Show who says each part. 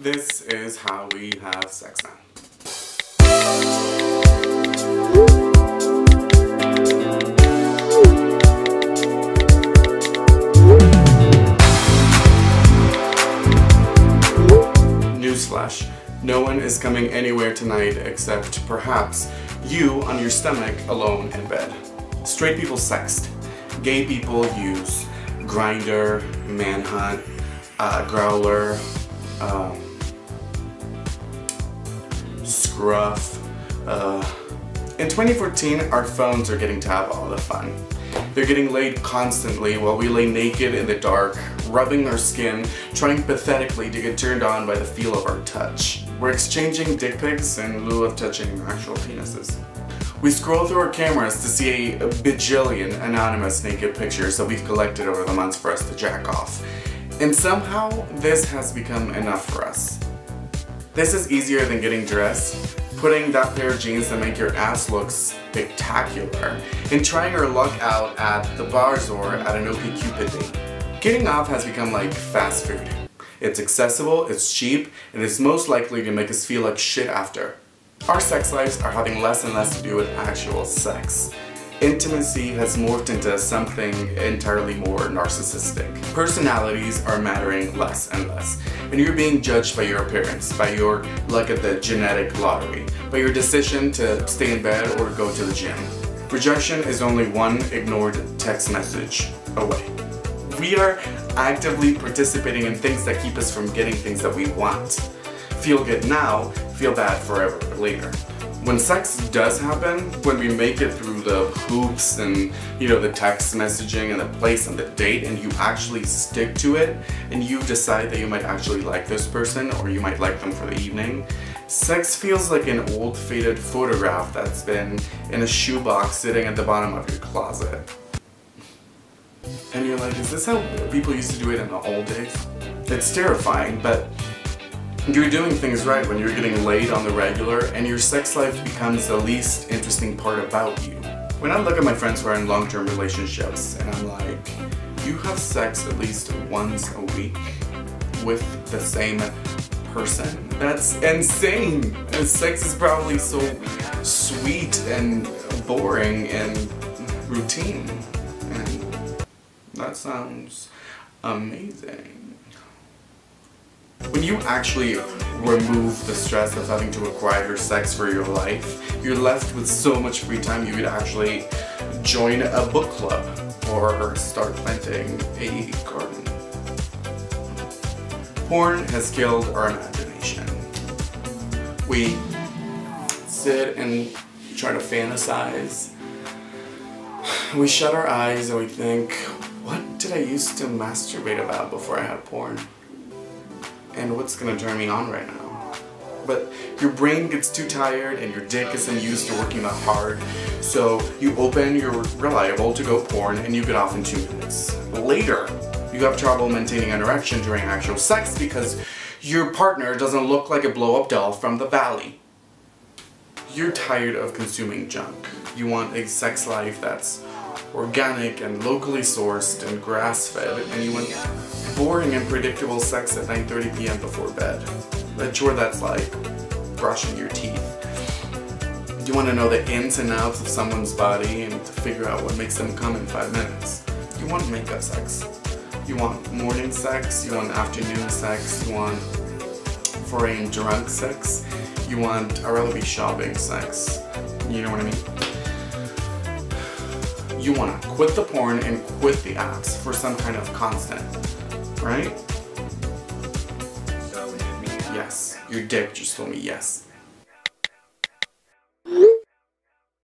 Speaker 1: This is how we have sex now. Newsflash, no one is coming anywhere tonight except perhaps you on your stomach alone in bed. Straight people sext. Gay people use Grindr, Manhunt, Growler, Scruff. In 2014, our phones are getting to have all the fun. They're getting laid constantly while we lay naked in the dark, rubbing our skin, trying pathetically to get turned on by the feel of our touch. We're exchanging dick pics in lieu of touching actual penises. We scroll through our cameras to see a bajillion anonymous naked pictures that we've collected over the months for us to jack off. And somehow, this has become enough for us. This is easier than getting dressed, putting that pair of jeans that make your ass look spectacular, and trying our luck out at the bars or at an OkCupid date. Getting off has become like fast food. It's accessible, it's cheap, and it's most likely to make us feel like shit after. Our sex lives are having less and less to do with actual sex. Intimacy has morphed into something entirely more narcissistic. Personalities are mattering less and less, and you're being judged by your appearance, by your luck at the genetic lottery, by your decision to stay in bed or go to the gym. Rejection is only one ignored text message away. We are actively participating in things that keep us from getting things that we want. Feel good now, feel bad forever later. When sex does happen, when we make it through the hoops and, the text messaging and the place and the date, and you actually stick to it, and you decide that you might actually like this person or you might like them for the evening, sex feels like an old faded photograph that's been in a shoebox sitting at the bottom of your closet. And you're like, is this how people used to do it in the old days? It's terrifying, but you're doing things right when you're getting laid on the regular and your sex life becomes the least interesting part about you. When I look at my friends who are in long-term relationships and I'm like, you have sex at least once a week with the same person? That's insane! And sex is probably so sweet and boring and routine. And that sounds amazing. When you actually remove the stress of having to acquire sex for your life, you're left with so much free time you could actually join a book club or start planting a garden. Porn has killed our imagination. We sit and try to fantasize. We shut our eyes and we think, what did I used to masturbate about before I had porn? And what's gonna turn me on right now? But your brain gets too tired and your dick isn't used to working that hard, so you open your reliable to-go porn and you get off in 2 minutes. Later, you have trouble maintaining an erection during actual sex because your partner doesn't look like a blow-up doll from the valley. You're tired of consuming junk. You want a sex life that's organic and locally sourced and grass-fed, and you want boring and predictable sex at 9:30 p.m. before bed. A chore that's like brushing your teeth. You want to know the ins and outs of someone's body and to figure out what makes them come in 5 minutes. You want makeup sex. You want morning sex. You want afternoon sex. You want foreign drunk sex. You want I'd rather be shopping sex. You know what I mean? You want to quit the porn and quit the apps for some kind of constant, right? Yes, your dick just told me yes.